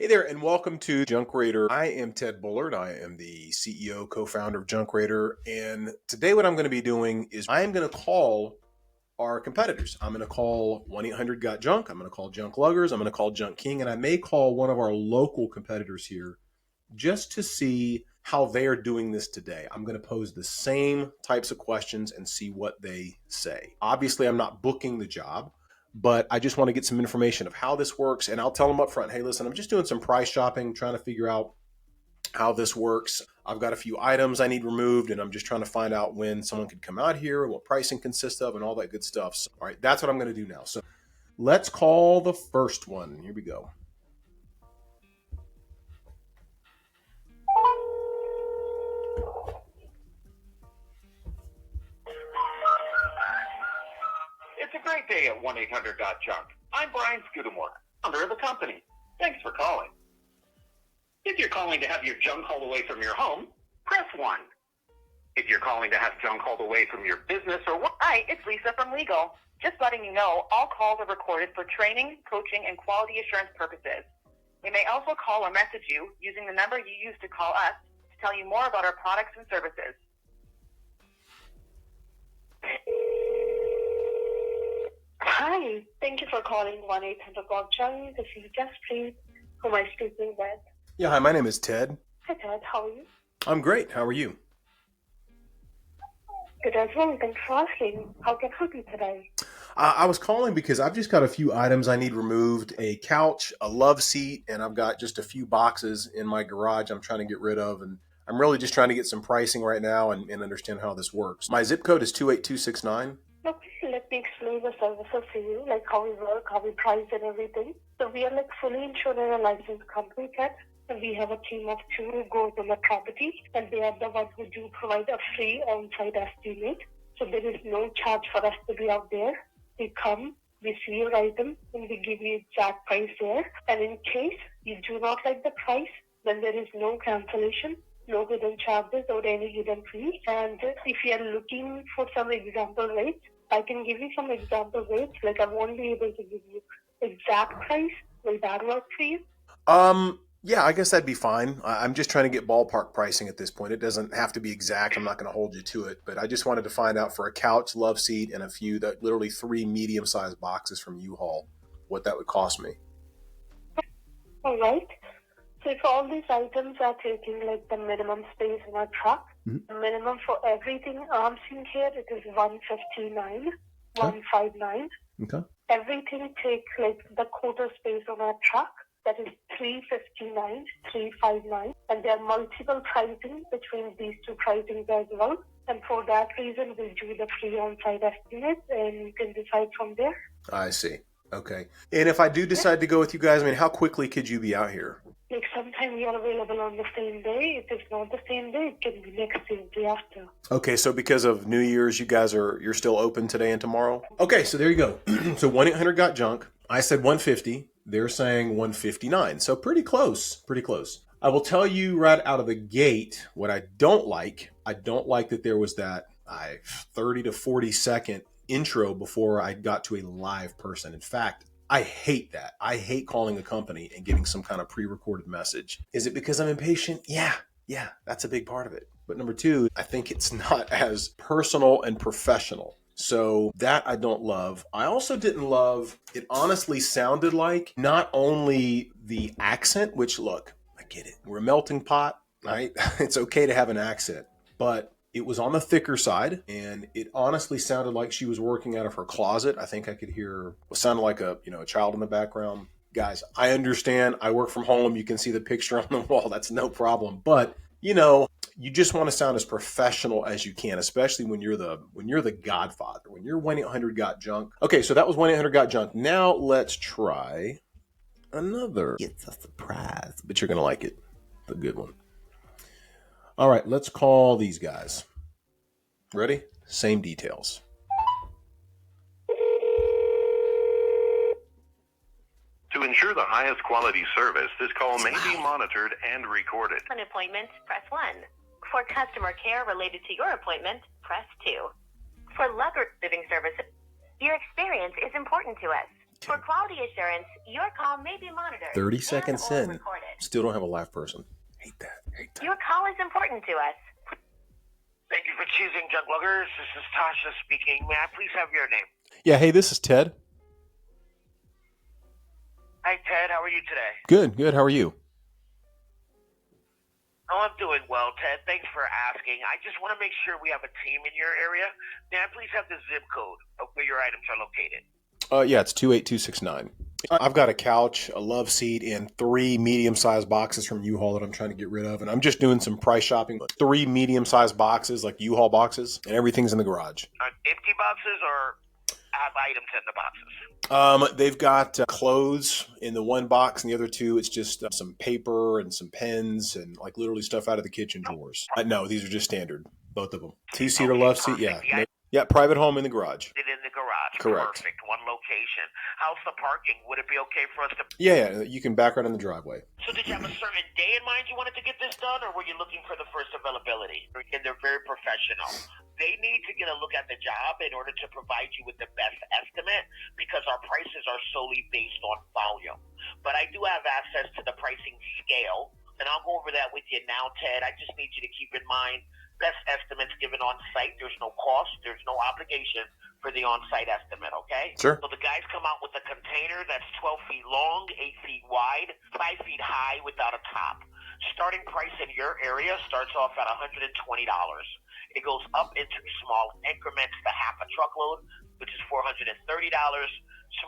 Hey there, and welcome to Junk Raider. I am Ted Bullard. I am the CEO, co-founder of Junk Raider. And today what I'm going to be doing is I am going to call our competitors. I'm going to call 1-800-GOT-JUNK. I'm going to call Junk Luggers. I'm going to call Junk King. And I may call one of our local competitors here just to see how they are doing this today. I'm going to pose the same types of questions and see what they say. Obviously, I'm not booking the job, but I just want to get some information of how this works. And I'll tell them up front, hey, listen, I'm just doing some price shopping, trying to figure out how this works. I've got a few items I need removed, and I'm just trying to find out when someone could come out here and what pricing consists of and all that good stuff. So, all right, that's what I'm going to do now. So let's call the first one. Here we go. It's a great day at 1-800-GOT-JUNK. I'm Brian Scudamore, founder of the company. Thanks for calling. If you're calling to have your junk hauled away from your home, press 1. If you're calling to have junk hauled away from your business or what? Hi, it's Lisa from Legal. Just letting you know, all calls are recorded for training, coaching, and quality assurance purposes. We may also call or message you using the number you used to call us to tell you more about our products and services. Hi, thank you for calling 1-800-GOT-JUNK. This is Jaspreet. Who am I speaking with? Yeah, hi, my name is Ted. Hi, Ted. How are you? I'm great. How are you? Good as well. Thanks for asking. How can I help you today? I was calling because I've just got a few items I need removed, a couch, a love seat, and I've got just a few boxes in my garage I'm trying to get rid of. And I'm really just trying to get some pricing right now and understand how this works. My zip code is 28269. Okay, let me explain the services for you, like how we work, how we price and everything. So we are like fully insured and a licensed company, Ted. And we have a team of 2 who goes on the property, and they are the ones who do provide a free on-site estimate. So there is no charge for us to be out there. We come, we see your item, and we give you exact price there. And in case you do not like the price, then there is no cancellation, no hidden charges or any hidden fees. And if you are looking for some example rates, I can give you some example rates. Like I won't be able to give you exact price. Will that work for you? Yeah, I guess that'd be fine. I'm just trying to get ballpark pricing at this point. It doesn't have to be exact. I'm not going to hold you to it, but I just wanted to find out for a couch, love seat, and a few, that literally 3 medium-sized boxes from U-Haul, what that would cost me. All right. So if all these items are taking like the minimum space in our truck, the minimum for everything I'm seeing here, it is 159, 159. Okay. Everything takes like the quarter space on our truck. That is 359, 359. And there are multiple pricing between these 2 pricings as well. And for that reason, we do the free on-site estimate and you can decide from there. I see. Okay. And if I do decide to go with you guys, I mean, how quickly could you be out here? Like sometimes we are available on the same day. If it's not the same day, it can be next day, day after. Okay, so because of New Year's, you're still open today and tomorrow? Okay, so there you go. So 1-800-GOT-JUNK. I said 150. They're saying 159. So pretty close, pretty close. I will tell you right out of the gate what I don't like. I don't like that there was that 30 to 40 second intro before I got to a live person. In fact, I hate that. I hate calling a company and getting some kind of pre-recorded message. Is it because I'm impatient? Yeah, that's a big part of it. But number 2, I think it's not as personal and professional. So that I don't love. I also didn't love, it honestly sounded like not only the accent, which look, I get it. We're a melting pot, right? It's okay to have an accent, but it was on the thicker side, and it honestly sounded like she was working out of her closet. I think I could hear what sounded like a child in the background. Guys, I understand. I work from home. You can see the picture on the wall. That's no problem. But you just want to sound as professional as you can, especially when you're the godfather, when you're 1-800-GOT-JUNK. Okay, so that was 1-800-GOT-JUNK. Now let's try another. It's a surprise, but you're going to like it. The good one. All right, let's call these guys. Ready? Same details. To ensure the highest quality service, this call may be monitored and recorded. For an appointment, press 1. For customer care related to your appointment, press 2. For living services, your experience is important to us. For quality assurance, your call may be monitored. 30 seconds in. Recorded. Still don't have a live person. Hate that. Hate that. Your call is important to us. Thank you for choosing Junk Luggers. This is Tasha speaking. May I please have your name? Yeah, hey, this is Ted. Hi, Ted. How are you today? Good, good. How are you? Oh, I'm doing well, Ted. Thanks for asking. I just want to make sure we have a team in your area. May I please have the zip code of where your items are located? Yeah, it's 28269. I've got a couch, a love seat, and 3 medium-sized boxes from U-Haul that I'm trying to get rid of. And I'm just doing some price shopping. 3 medium-sized boxes, like U-Haul boxes, and everything's in the garage. Empty boxes or have items in the boxes? They've got clothes in the one box, and the other 2, it's just some paper and some pens and like literally stuff out of the kitchen drawers. No, these are just standard, both of them. 2-seater love seat, yeah. Yeah, private home in the garage. In the garage. Correct. Perfect. One location. How's the parking? Would it be okay for us to... Yeah, you can back right in the driveway. So did you have a certain day in mind you wanted to get this done, or were you looking for the first availability? And they're very professional. They need to get a look at the job in order to provide you with the best estimate, because our prices are solely based on volume. But I do have access to the pricing scale, and I'll go over that with you now, Ted. I just need you to keep in mind best estimates given on site. There's no cost. There's no obligation for the on-site estimate, okay? Sure. So the guys come out with a container that's 12 feet long, 8 feet wide, 5 feet high without a top. Starting price in your area starts off at $120. It goes up into small increments to half a truckload, which is $430.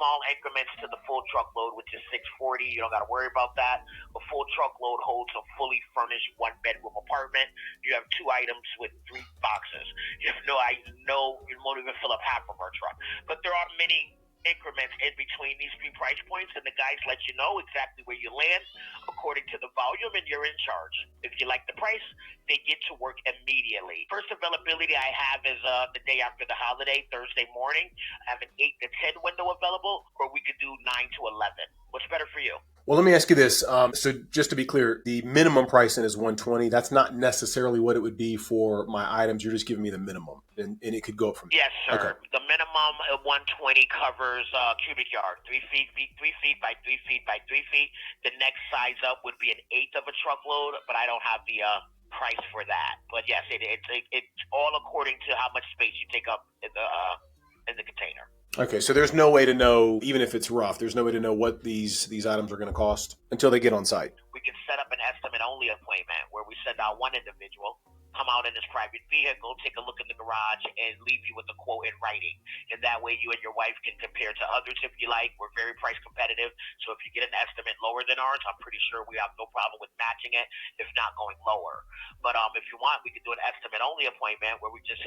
Small increments to the full truckload, which is $640. You don't got to worry about that. A full truckload holds a fully furnished 1-bedroom apartment. You have 2 items with 3 boxes. You have you won't even fill up half of our truck. But there are many increments in between these 3 price points, and the guys let you know exactly where you land according to the volume, and you're in charge. If you like the price, they get to work immediately. First availability I have is the day after the holiday, Thursday morning. I have an 8 to 10 window available, or we could do 9 to 11. What's better for you? Well, let me ask you this. So just to be clear, the minimum pricing is $120. That's not necessarily what it would be for my items. You're just giving me the minimum, and it could go up from there. Yes, sir. Okay. The minimum of 120 covers cubic yard, 3 feet by 3 feet by 3 feet. The next size up would be an 1/8 of a truckload, but I don't have the price for that. But yes, it's all according to how much space you take up in the container. Okay, so there's no way to know, even if it's rough, there's no way to know what these items are going to cost until they get on site. We can set up an estimate-only appointment where we send out one individual, come out in his private vehicle, take a look in the garage, and leave you with a quote in writing. And that way you and your wife can compare to others if you like. We're very price competitive, so if you get an estimate lower than ours, I'm pretty sure we have no problem with matching it, if not going lower. But if you want, we could do an estimate-only appointment where we just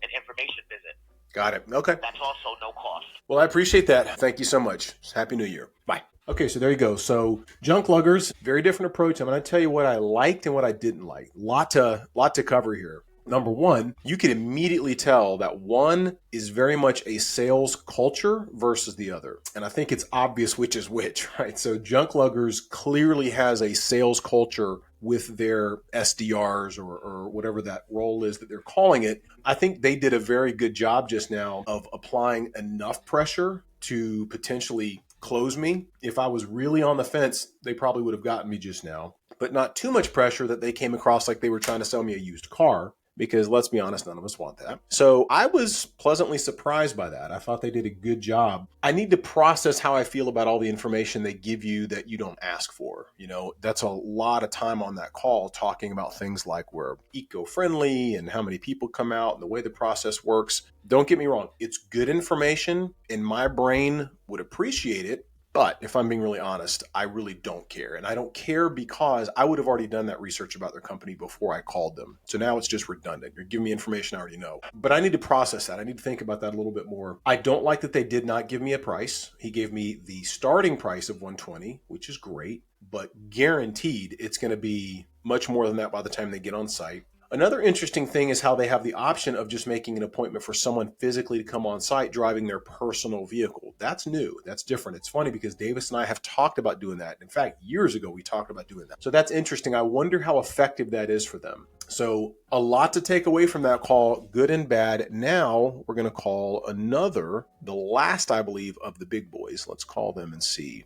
an information visit. Got it. Okay. That's also no cost. Well, I appreciate that. Thank you so much. Happy New Year. Bye. Okay, so there you go. So junk luggers, very different approach. I'm going to tell you what I liked and what I didn't like. Lot to cover here. Number one, you can immediately tell that one is very much a sales culture versus the other. And I think it's obvious which is which, right? So junk luggers clearly has a sales culture with their SDRs or whatever that role is that they're calling it. I think they did a very good job just now of applying enough pressure to potentially close me. If I was really on the fence, they probably would have gotten me just now, but not too much pressure that they came across like they were trying to sell me a used car. Because let's be honest, none of us want that. So I was pleasantly surprised by that. I thought they did a good job. I need to process how I feel about all the information they give you that you don't ask for. You know, that's a lot of time on that call talking about things like we're eco-friendly and how many people come out and the way the process works. Don't get me wrong. It's good information and my brain would appreciate it. But if I'm being really honest, I really don't care. And I don't care because I would have already done that research about their company before I called them. So now it's just redundant. You're giving me information I already know. But I need to process that. I need to think about that a little bit more. I don't like that they did not give me a price. He gave me the starting price of $120, which is great, but guaranteed it's going to be much more than that by the time they get on site. Another interesting thing is how they have the option of just making an appointment for someone physically to come on site driving their personal vehicle. That's new. That's different. It's funny because Davis and I have talked about doing that. In fact, years ago, we talked about doing that. So that's interesting. I wonder how effective that is for them. So a lot to take away from that call, good and bad. Now we're going to call the last, I believe, of the big boys. Let's call them and see.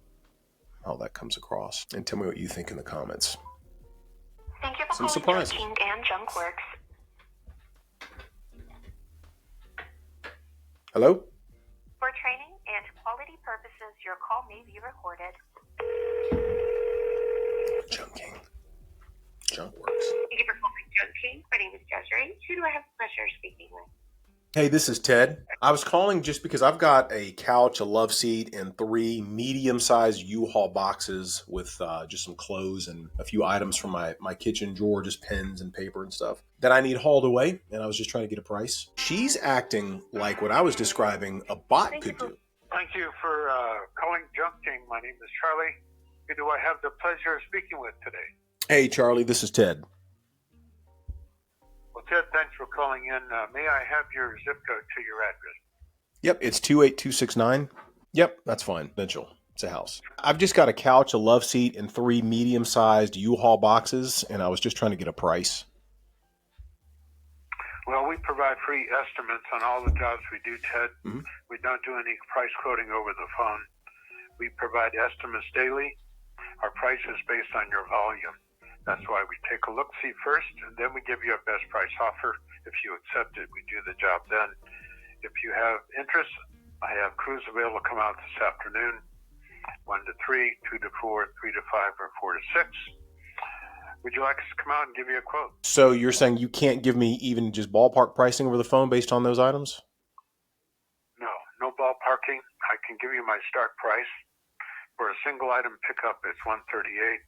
how that comes across. And tell me what you think in the comments. Thank you for Some calling surprise. Junk King and Junk Works. Hello? For training and quality purposes, your call may be recorded. Junk King. Junk Works. Thank you for calling Junk King. My name is Desiree. Who do I have the pleasure of speaking with? Hey, this is Ted. I was calling just because I've got a couch, a love seat, and 3 medium-sized U-Haul boxes with just some clothes and a few items from my kitchen drawer, just pens and paper and stuff, that I need hauled away, and I was just trying to get a price. She's acting like what I was describing a bot could do. Thank you for calling Junk King. My name is Charlie. Who do I have the pleasure of speaking with today? Hey, Charlie, this is Ted. Well, Ted, thanks for calling in. May I have your zip code to your address? Yep, it's 28269. Yep, that's fine. Mitchell. It's a house. I've just got a couch, a love seat, and 3 medium-sized U-Haul boxes, and I was just trying to get a price. Well, we provide free estimates on all the jobs we do, Ted. Mm-hmm. We don't do any price quoting over the phone. We provide estimates daily. Our price is based on your volume. That's why we take a look-see first, and then we give you a best price offer. If you accept it, we do the job then. If you have interest, I have crews available to come out this afternoon, 1 to 3, 2 to 4, 3 to 5, or 4 to 6. Would you like us to come out and give you a quote? So you're saying you can't give me even just ballpark pricing over the phone based on those items? No ballparking. I can give you my start price. For a single item pickup, it's $138.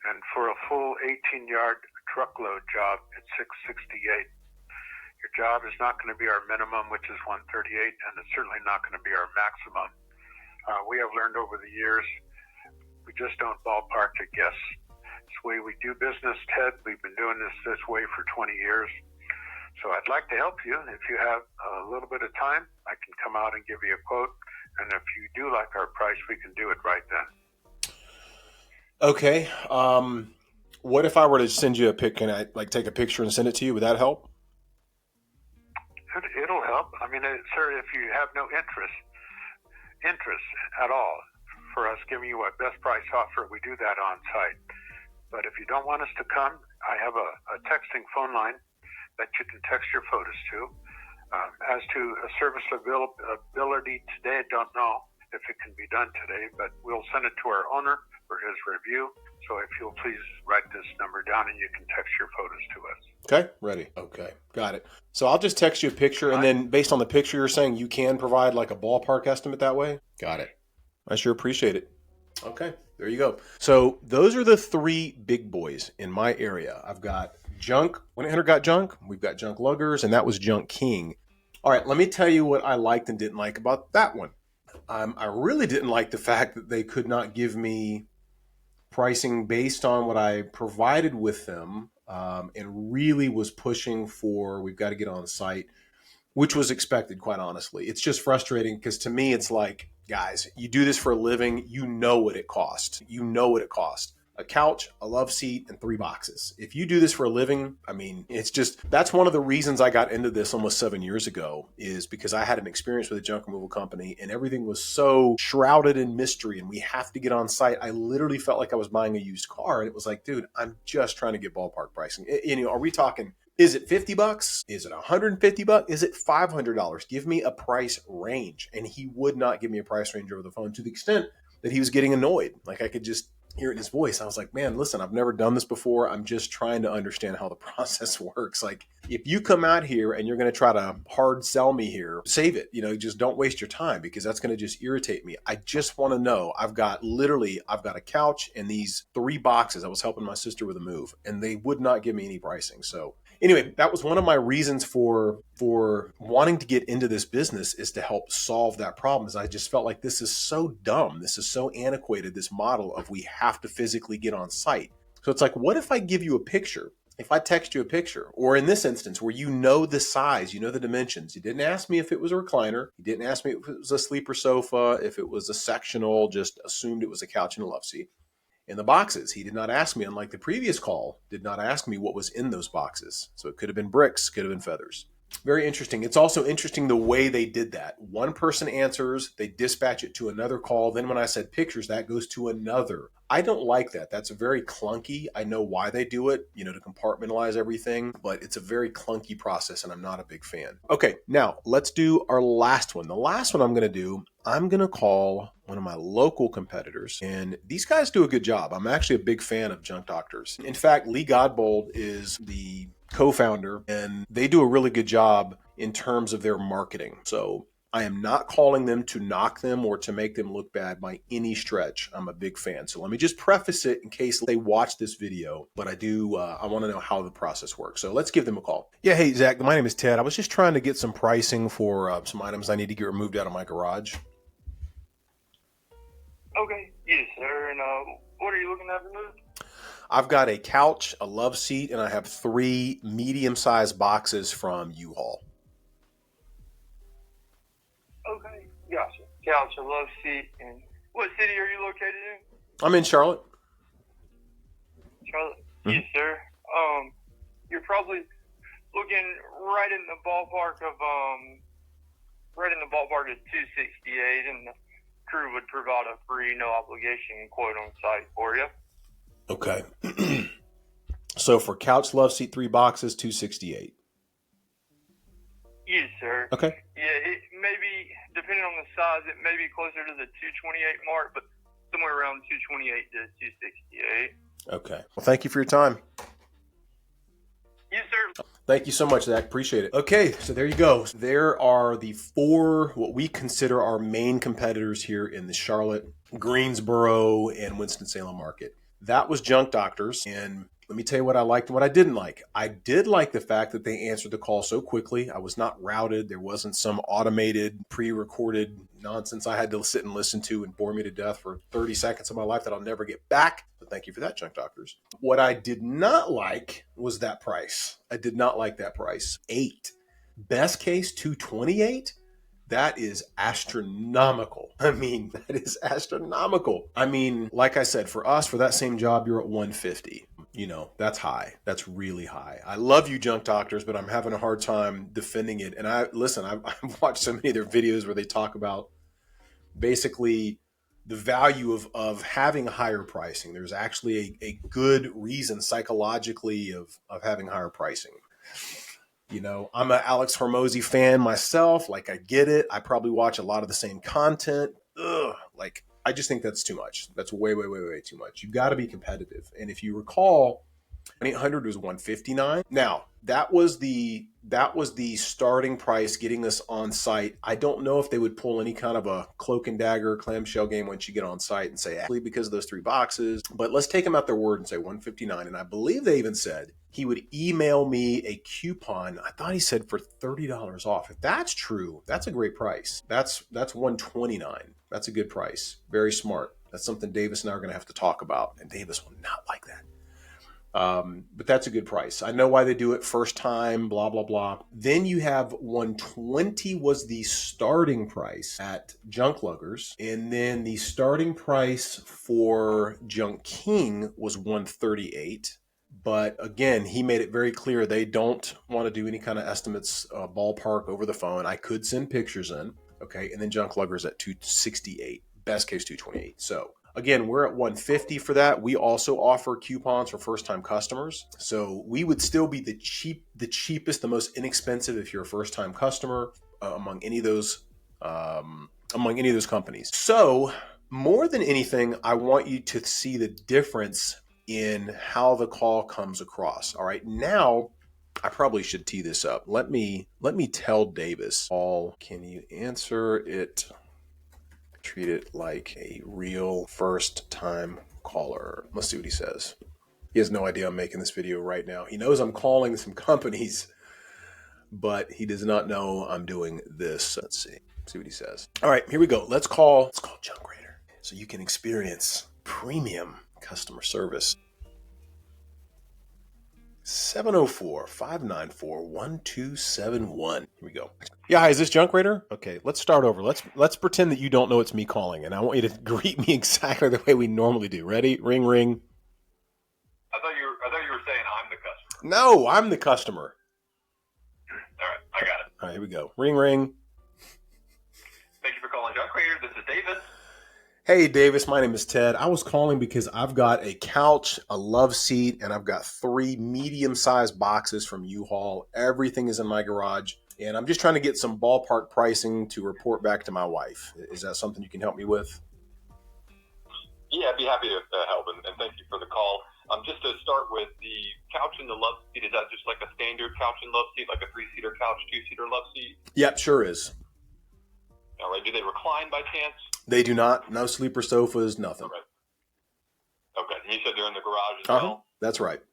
And for a full 18-yard truckload job, it's $668. Your job is not going to be our minimum, which is $138, and it's certainly not going to be our maximum. We have learned over the years, we just don't ballpark to guess. It's the way we do business, Ted. We've been doing this way for 20 years. So I'd like to help you. And if you have a little bit of time, I can come out and give you a quote. And if you do like our price, we can do it right then. Okay. What if I were to send you a pic? Can I take a picture and send it to you? Would that help? It'll help. I mean, sir, if you have no interest at all for us giving you a best price offer, we do that on site. But if you don't want us to come, I have a texting phone line that you can text your photos to. As to a service availability today, I don't know if it can be done today, but we'll send it to our owner for his review. So if you'll please write this number down and you can text your photos to us. Okay, ready. Okay, got it. So I'll just text you a picture, and then based on the picture, you're saying you can provide like a ballpark estimate that way? Got it. I sure appreciate it. Okay, there you go. So those are the 3 big boys in my area. I've got Junk, 1-800-GOT-JUNK. We've got Junk Luggers, and that was Junk King. All right, let me tell you what I liked and didn't like about that one. I really didn't like the fact that they could not give me pricing based on what I provided with them, and really was pushing for, we've got to get on site, which was expected, quite honestly. It's just frustrating because to me, it's like, guys, you do this for a living. You know what it costs. You know what it costs. A couch, a love seat, and 3 boxes. If you do this for a living, I mean, it's just, that's one of the reasons I got into this almost 7 years ago, is because I had an experience with a junk removal company and everything was so shrouded in mystery and we have to get on site. I literally felt like I was buying a used car, and it was like, dude, I'm just trying to get ballpark pricing. Are we talking, is it $50? Is it $150? Is it $500? Give me a price range. And he would not give me a price range over the phone, to the extent that he was getting annoyed. Like, I could just hear it in his voice. I was like, man, listen, I've never done this before. I'm just trying to understand how the process works. Like, if you come out here and you're going to try to hard sell me here, save it. Just don't waste your time, because that's going to just irritate me. I just want to know, I've got a couch and these 3 boxes. I was helping my sister with a move, and they would not give me any pricing. So anyway, that was one of my reasons for wanting to get into this business, is to help solve that problem. Is I just felt like this is so dumb. This is so antiquated, this model of we have to physically get on site. So it's like, what if I give you a picture? If I text you a picture, or in this instance where you know the size, you know the dimensions. You didn't ask me if it was a recliner. You didn't ask me if it was a sleeper sofa, if it was a sectional, just assumed it was a couch and a love seat. In the boxes, he did not ask me, unlike the previous call, did not ask me what was in those boxes. So it could have been bricks, could have been feathers. Very interesting. It's also interesting the way they did that. One person answers, they dispatch it to another call. Then when I said pictures, that goes to another. I don't like that. That's very clunky. I know why they do it, to compartmentalize everything, but it's a very clunky process and I'm not a big fan. Okay, now let's do our last one. The last one I'm going to call one of my local competitors, and these guys do a good job. I'm actually a big fan of Junk Doctors. In fact, Lee Godbold is the co-founder, and they do a really good job in terms of their marketing. So I am not calling them to knock them or to make them look bad by any stretch. I'm a big fan. So let me just preface it in case they watch this video, but I want to know how the process works. So let's give them a call. Yeah, hey, Zach, my name is Ted. I was just trying to get some pricing for some items I need to get removed out of my garage. Okay, yes, sir. And what are you looking at removed? I've got a couch, a love seat, and I have 3 medium-sized boxes from U-Haul. Okay, gotcha. Couch, a love seat, and what city are you located in? I'm in Charlotte. Charlotte? Yes, sir. You're probably looking right in the ballpark of 268, and the crew would provide a free, no obligation quote on site for you. Okay. So for couch, love seat, 3 boxes, $268. Yes, sir. Okay. Yeah, it may be, depending on the size, it may be closer to the 228 mark, but somewhere around 228 to 268. Okay. Well, thank you for your time. Yes, sir. Thank you so much, Zach. Appreciate it. Okay, so there you go. There are the 4, what we consider our main competitors here in the Charlotte, Greensboro, and Winston-Salem market. That was Junk Doctors, and let me tell you what I liked and what I didn't like. I did like the fact that they answered the call so quickly. I was not routed. There wasn't some automated, pre-recorded nonsense I had to sit and listen to and bore me to death for 30 seconds of my life that I'll never get back. But thank you for that, Junk Doctors. What I did not like was that price. I did not like that price. 8. Best case, 228. That is astronomical. I mean, that is astronomical. I mean, like I said, for us, for that same job, you're at 150. That's high. That's really high. I love you, Junk Doctors, but I'm having a hard time defending it. And I've watched so many of their videos where they talk about basically the value of having higher pricing. There's actually a good reason psychologically of having higher pricing. I'm an Alex Hormozy fan myself. Like, I get it. I probably watch a lot of the same content. I just think that's too much. That's way, way, way, way too much. You've got to be competitive. And if you recall, 1-800 was $159. Now, that was the starting price getting us on site. I don't know if they would pull any kind of a cloak and dagger clamshell game once you get on site and say, actually, because of those 3 boxes. But let's take them at their word and say $159. And I believe they even said he would email me a coupon. I thought he said for $30 off. If that's true, that's a great price. That's $129. That's a good price. Very smart. That's something Davis and I are going to have to talk about. And Davis will not like that. But that's a good price. I know why they do it first time, blah, blah, blah. Then you have 120 was the starting price at Junk Luggers. And then the starting price for Junk King was 138. But again, he made it very clear they don't want to do any kind of estimates, ballpark over the phone. I could send pictures in. Okay. And then Junk Luggers at 268, best case 228. So again, we're at 150 for that. We also offer coupons for first-time customers. So we would still be the cheapest, the most inexpensive if you're a first-time customer among any of those companies. So more than anything, I want you to see the difference in how the call comes across. All right, now I probably should tee this up. Let me tell Davis, Paul, can you answer it? Treat it like a real first-time caller. Let's see what he says. He has no idea I'm making this video right now. He knows I'm calling some companies, but he does not know I'm doing this. Let's see what he says. All right, here we go. Let's call Junk Raider so you can experience premium customer service. 704-594-1271. Here we go. Yeah, hi, is this Junk Raider? Okay, let's start over. Let's pretend that you don't know it's me calling, and I want you to greet me exactly the way we normally do. Ready? Ring, ring. I thought you were saying I'm the customer. No, I'm the customer. All right, I got All right, here we go. Ring, ring. Thank you for calling Junk Raider. This is Davis. Hey, Davis. My name is Ted. I was calling because I've got a couch, a love seat, and I've got 3 medium-sized boxes from U-Haul. Everything is in my garage, and I'm just trying to get some ballpark pricing to report back to my wife. Is that something you can help me with? Yeah, I'd be happy to help, and thank you for the call. Just to start with, the couch and the love seat, is that just like a standard couch and love seat, like a 3-seater couch, 2-seater love seat? Yep, sure is. All right. Do they recline by chance? They do not. No sleeper sofas, nothing. Okay. Okay. And you said they're in the garage as well? That's right.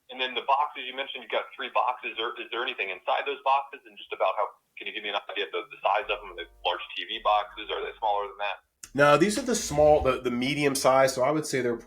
And then the boxes, you mentioned you got 3 boxes. Is there anything inside those boxes? And just about can you give me an idea of the size of them? Are they large TV boxes? Are they smaller than that? No, these are the small, the medium size. So I would say they're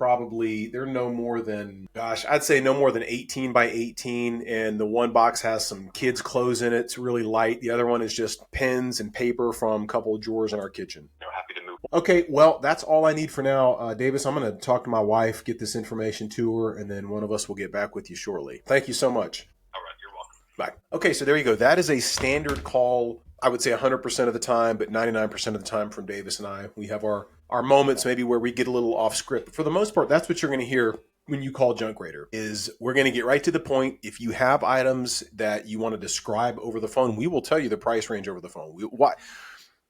no more than, I'd say no more than 18 by 18. And the one box has some kids' clothes in it. It's really light. The other one is just pens and paper from a couple of drawers in our kitchen. Happy to move. Okay, well, that's all I need for now. Davis, I'm going to talk to my wife, get this information to her, and then one of us will get back with you shortly. Thank you so much. All right, you're welcome. Bye. Okay, so there you go. That is a standard call. I would say 100% of the time, but 99% of the time from Davis and I. We have our moments maybe where we get a little off script. But for the most part, that's what you're going to hear when you call Junk Raider, is we're going to get right to the point. If you have items that you want to describe over the phone, we will tell you the price range over the phone. Why?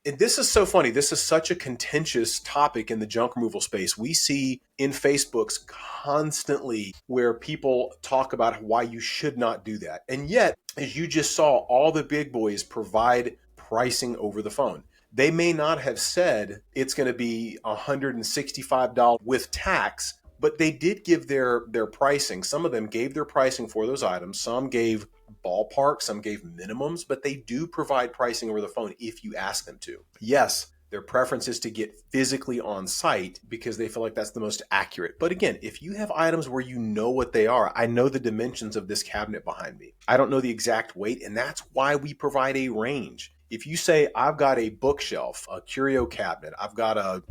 And this is so funny. This is such a contentious topic in the junk removal space. We see in Facebooks constantly where people talk about why you should not do that. And yet, as you just saw, all the big boys provide pricing over the phone. They may not have said it's going to be $165 with tax, but they did give their pricing. Some of them gave their pricing for those items. Some gave ballpark, some gave minimums, but they do provide pricing over the phone if you ask them to. Yes, their preference is to get physically on site because they feel like that's the most accurate. But again, if you have items where you know what they are, I know the dimensions of this cabinet behind me. I don't know the exact weight, and that's why we provide a range. If you say, I've got a bookshelf, a curio cabinet, I've got a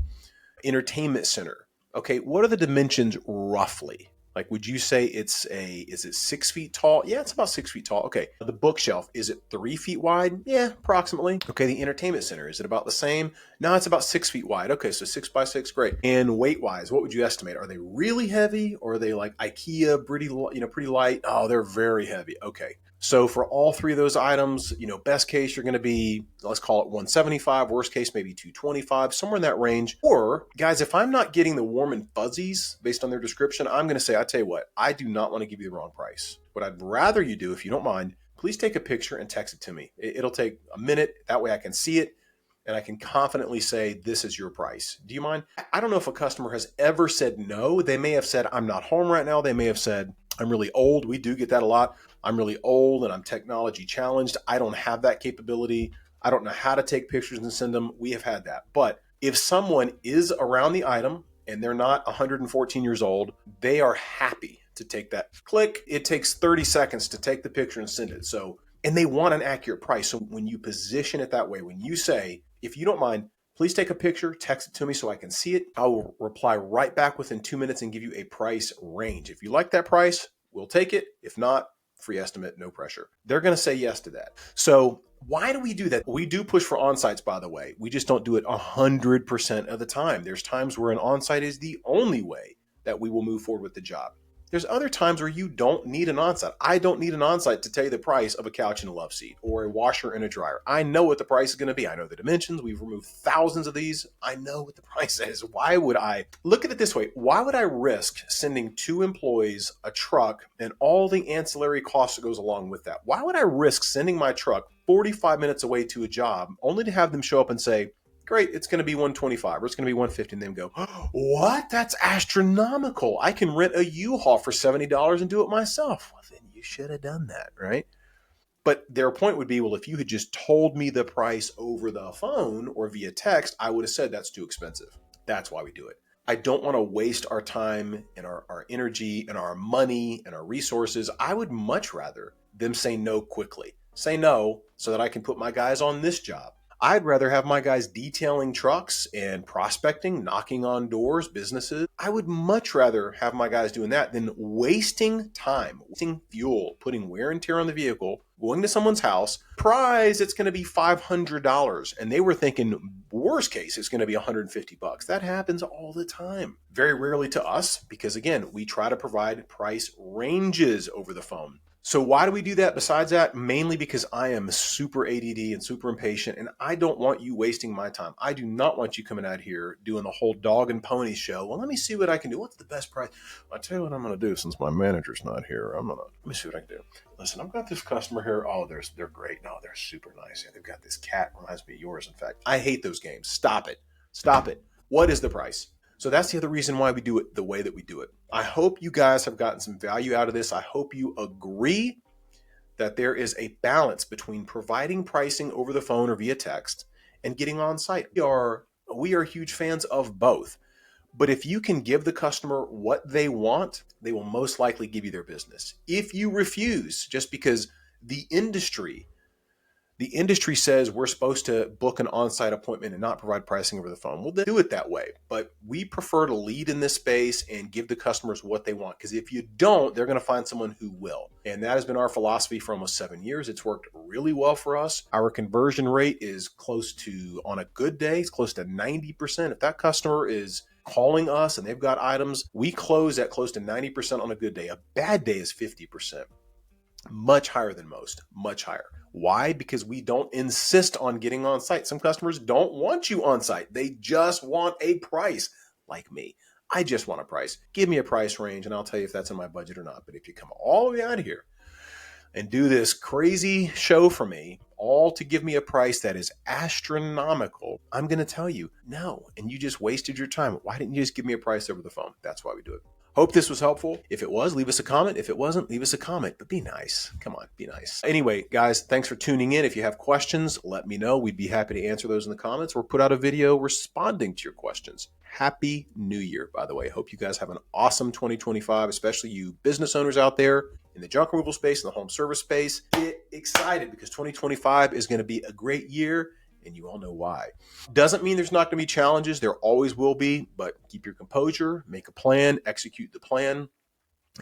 entertainment center, okay, what are the dimensions roughly? Like, would you say is it 6 feet tall? Yeah, it's about 6 feet tall. Okay. The bookshelf, is it 3 feet wide? Yeah, approximately. Okay. The entertainment center, is it about the same? No, it's about 6 feet wide. Okay. So 6 by 6, great. And weight wise, what would you estimate? Are they really heavy, or are they like IKEA, pretty light? Oh, they're very heavy. Okay. So for all 3 of those items, best case, you're going to be, let's call it 175, worst case, maybe 225, somewhere in that range. Or guys, if I'm not getting the warm and fuzzies based on their description, I'm going to say, I tell you what, I do not want to give you the wrong price. What I'd rather you do, if you don't mind, please take a picture and text it to me. It'll take a minute. That way I can see it and I can confidently say, this is your price. Do you mind? I don't know if a customer has ever said no. They may have said, I'm not home right now. They may have said, I'm really old. We do get that a lot. I'm really old and I'm technology challenged. I don't have that capability. I don't know how to take pictures and send them. We have had that. But if someone is around the item and they're not 114 years old, they are happy to take that. Click. It takes 30 seconds to take the picture and send it. And they want an accurate price. So when you position it that way, when you say, if you don't mind, please take a picture, text it to me so I can see it. I will reply right back within 2 minutes and give you a price range. If you like that price, we'll take it. If not, free estimate, no pressure. They're going to say yes to that. So why do we do that? We do push for on-sites, by the way. We just don't do it 100% of the time. There's times where an on-site is the only way that we will move forward with the job. There's other times where you don't need an on-site. I don't need an on-site to tell you the price of a couch and a love seat or a washer and a dryer. I know what the price is going to be. I know the dimensions. We've removed thousands of these. I know what the price is. Why would I look at it this way? Why would I risk sending 2 employees, a truck, and all the ancillary costs that goes along with that? Why would I risk sending my truck 45 minutes away to a job only to have them show up and say, great, it's going to be 125 or it's going to be 150, and then go, what? That's astronomical. I can rent a U-Haul for $70 and do it myself. Well, then you should have done that, right? But their point would be, well, if you had just told me the price over the phone or via text, I would have said that's too expensive. That's why we do it. I don't want to waste our time and our energy and our money and our resources. I would much rather them say no quickly. Say no so that I can put my guys on this job. I'd rather have my guys detailing trucks and prospecting, knocking on doors, businesses. I would much rather have my guys doing that than wasting time, wasting fuel, putting wear and tear on the vehicle, going to someone's house, prize it's going to be $500, and they were thinking worst case it's going to be $150. That happens all the time. Very rarely to us because again, we try to provide price ranges over the phone. So why do we do that? Besides that, mainly because I am super ADD and super impatient, and I don't want you wasting my time. I do not want you coming out here doing the whole dog and pony show. Well, let me see what I can do. What's the best price? I'll tell you what I'm going to do since my manager's not here. Let me see what I can do. Listen, I've got this customer here. Oh, they're great. No, they're super nice. Yeah, they've got this cat. Reminds me of yours, in fact. I hate those games. Stop it. Stop it. What is the price? So that's the other reason why we do it the way that we do it. I hope you guys have gotten some value out of this. I hope you agree that there is a balance between providing pricing over the phone or via text and getting on site. We are huge fans of both. But if you can give the customer what they want, they will most likely give you their business. If you refuse, just because the industry says we're supposed to book an on-site appointment and not provide pricing over the phone, we'll do it that way. But we prefer to lead in this space and give the customers what they want. Because if you don't, they're going to find someone who will. And that has been our philosophy for almost 7 years. It's worked really well for us. Our conversion rate is close to, on a good day, it's close to 90%. If that customer is calling us and they've got items, we close at close to 90% on a good day. A bad day is 50%. Much higher than most, much higher. Why? Because we don't insist on getting on site. Some customers don't want you on site. They just want a price, like me. I just want a price. Give me a price range and I'll tell you if that's in my budget or not. But if you come all the way out here and do this crazy show for me, all to give me a price that is astronomical, I'm going to tell you no. And you just wasted your time. Why didn't you just give me a price over the phone? That's why we do it. Hope this was helpful. If it was, leave us a comment. If it wasn't, leave us a comment, but be nice. Come on, be nice. Anyway, guys, thanks for tuning in. If you have questions, let me know. We'd be happy to answer those in the comments or put out a video responding to your questions. Happy New Year, by the way. Hope you guys have an awesome 2025, especially you business owners out there in the junk removal space, in the home service space. Get excited because 2025 is going to be a great year. And you all know why. Doesn't mean there's not going to be challenges. There always will be, but keep your composure, make a plan, execute the plan,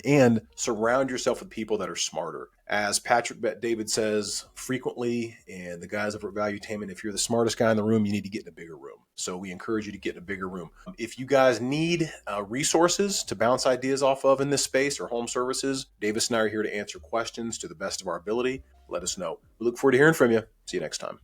and surround yourself with people that are smarter. As Patrick Bet-David says frequently, and the guys over at Valuetainment, if you're the smartest guy in the room, you need to get in a bigger room. So we encourage you to get in a bigger room. If you guys need resources to bounce ideas off of in this space or home services, Davis and I are here to answer questions to the best of our ability. Let us know. We look forward to hearing from you. See you next time.